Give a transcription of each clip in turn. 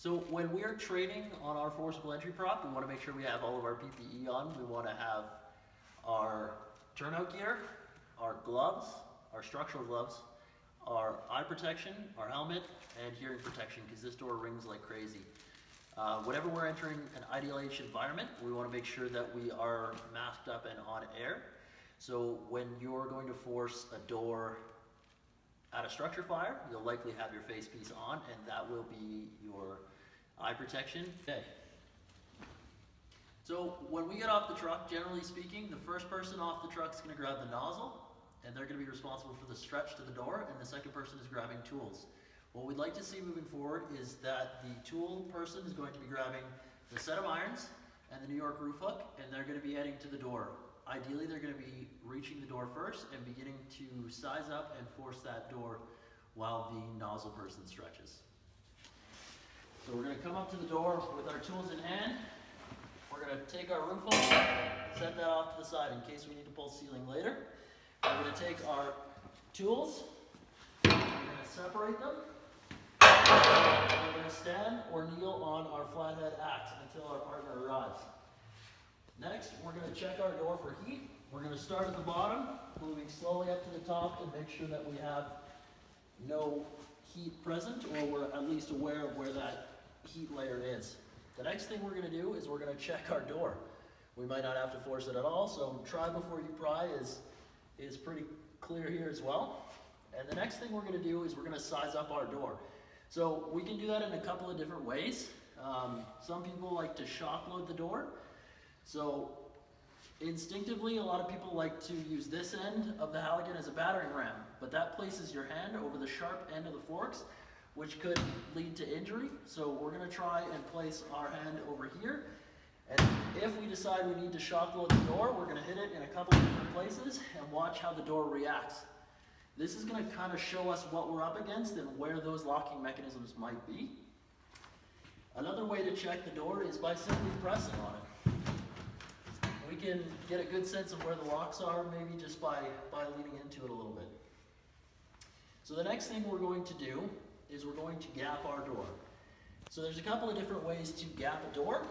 So when we are training on our forcible entry prop, we want to make sure we have all of our PPE on. We want to have our turnout gear, our gloves, our structural gloves, our eye protection, our helmet, and hearing protection, because this door rings like crazy. Whenever we're entering an ideal-age environment, we want to make sure that we are masked up and on air. So when you're going to force a door at a structure fire, you'll likely have your face piece on, and that will be your eye protection. Okay. So when we get off the truck, generally speaking, the first person off the truck is going to grab the nozzle, and they're going to be responsible for the stretch to the door, and the second person is grabbing tools. What we'd like to see moving forward is that the tool person is going to be grabbing the set of irons and the New York roof hook, and they're going to be heading to the door. Ideally, they're going to be reaching the door first and beginning to size up and force that door while the nozzle person stretches. So we're going to come up to the door with our tools in hand. We're going to take our roof hook, set that off to the side in case we need to pull ceiling later. We're going to take our tools, we're going to separate them, and we're going to stand or kneel on our flathead axe until our partner arrives. Next, we're going to check our door for heat. We're going to start at the bottom, moving slowly up to the top and make sure that we have no heat present, or we're at least aware of where that heat layer is. The next thing we're going to do is we're going to check our door. We might not have to force it at all, so try before you pry is pretty clear here as well. And the next thing we're going to do is we're going to size up our door. So we can do that in a couple of different ways. Some people like to shock load the door. So instinctively, a lot of people like to use this end of the Halligan as a battering ram, but that places your hand over the sharp end of the forks, which could lead to injury. So we're going to try and place our hand over here. And if we decide we need to shock load the door, we're going to hit it in a couple of different places and watch how the door reacts. This is going to kind of show us what we're up against and where those locking mechanisms might be. Another way to check the door is by simply pressing on it. We can get a good sense of where the locks are, maybe just by leaning into it a little bit. So the next thing we're going to do is we're going to gap our door. So there's a couple of different ways to gap a door.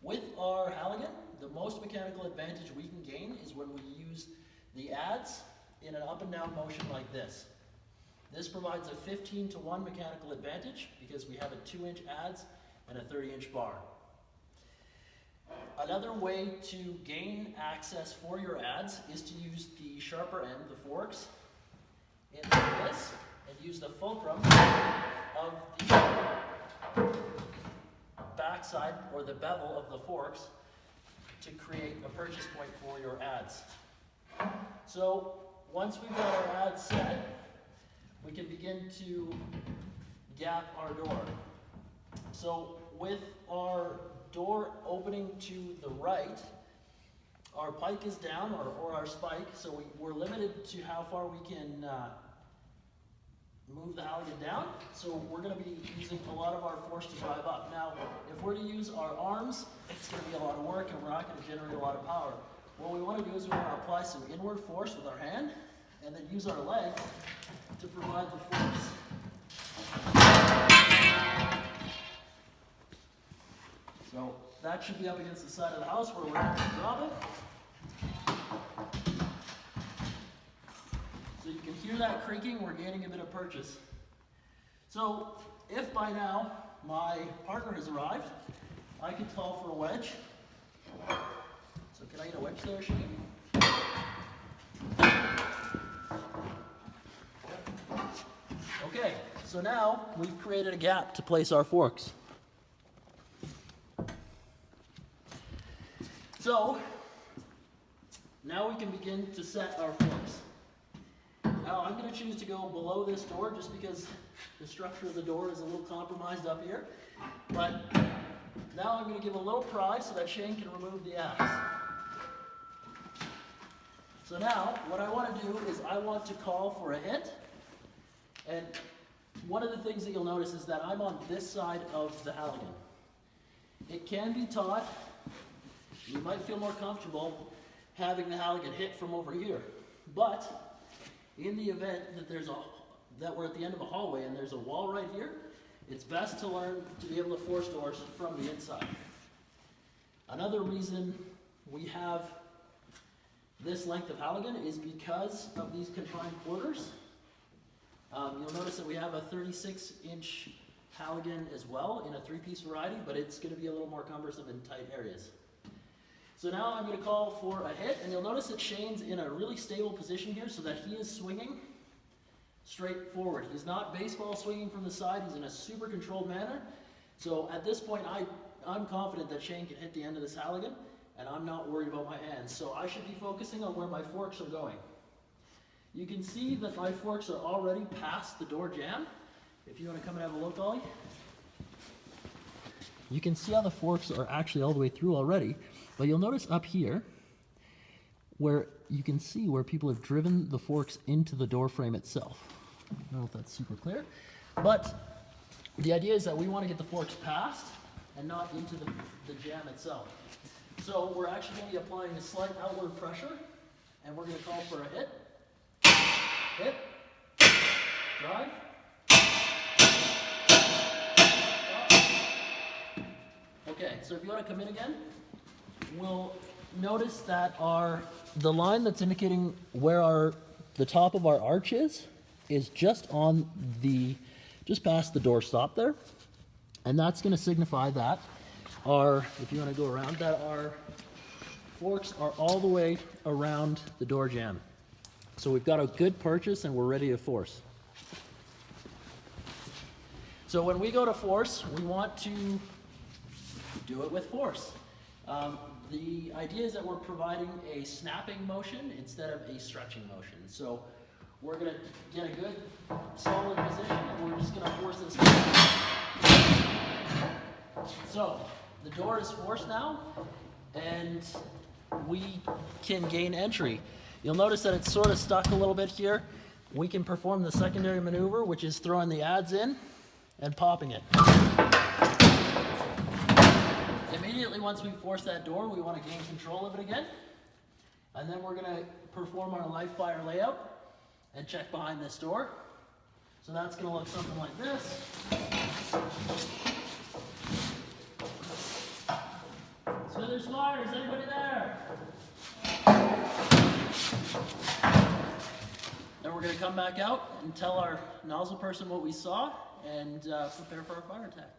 With our Halligan, the most mechanical advantage we can gain is when we use the adze in an up and down motion like this. This provides a 15-to-1 mechanical advantage because we have a 2-inch adze and a 30-inch bar. Another way to gain access for your adze is to use the sharper end, the forks, in this, and use the fulcrum of the backside or the bevel of the forks to create a purchase point for your adze. So once we've got our adze set, we can begin to gap our door. So with our door opening to the right, our pike is down, or our spike, so we're limited to how far we can move the Halligan down. So we're going to be using a lot of our force to drive up. Now, if we're to use our arms, it's going to be a lot of work and we're not going to generate a lot of power. What we want to do is we want to apply some inward force with our hand and then use our leg to provide the force. So that should be up against the side of the house where we're going to drop it. So you can hear that creaking, we're gaining a bit of purchase. So if by now my partner has arrived, I could call for a wedge. So can I get a wedge there, Shane? Okay, so now we've created a gap to place our forks. So now we can begin to set our forks. Now I'm going to choose to go below this door just because the structure of the door is a little compromised up here. But now I'm going to give a little pry so that Shane can remove the axe. So now what I want to do is I want to call for a hit. And one of the things that you'll notice is that I'm on this side of the Halligan. It can be taught. You might feel more comfortable having the Halligan hit from over here. But in the event that there's a that we're at the end of a hallway and there's a wall right here, it's best to learn to be able to force doors from the inside. Another reason we have this length of Halligan is because of these confined quarters. You'll notice that we have a 36-inch Halligan as well in a 3-piece variety, but it's going to be a little more cumbersome in tight areas. So now I'm going to call for a hit, and you'll notice that Shane's in a really stable position here so that he is swinging straight forward. He's not baseball swinging from the side, he's in a super controlled manner. So at this point, I'm confident that Shane can hit the end of this Halligan, and I'm not worried about my hands. So I should be focusing on where my forks are going. You can see that my forks are already past the door jamb. If you want to come and have a look, Ollie. You can see how the forks are actually all the way through already, but you'll notice up here where you can see where people have driven the forks into the door frame itself. I don't know if that's super clear, but the idea is that we want to get the forks past and not into the jamb itself. So we're actually going to be applying a slight outward pressure, and we're going to call for a hit, drive, okay, so if you want to come in again, we'll notice that the line that's indicating where the top of our arch is just past the door stop there. And that's going to signify that if you want to go around, that our forks are all the way around the door jamb. So we've got a good purchase and we're ready to force. So when we go to force, we want to do it with force. The idea is that we're providing a snapping motion instead of a stretching motion. So we're going to get a good solid position and we're just going to force this. So the door is forced now and we can gain entry. You'll notice that it's sort of stuck a little bit here. We can perform the secondary maneuver, which is throwing the adze in and popping it. Immediately once we force that door, we want to gain control of it again. And then we're going to perform our live fire layout and check behind this door. So that's going to look something like this. Smithers Fire, is anybody there? Then we're going to come back out and tell our nozzle person what we saw and prepare for our fire attack.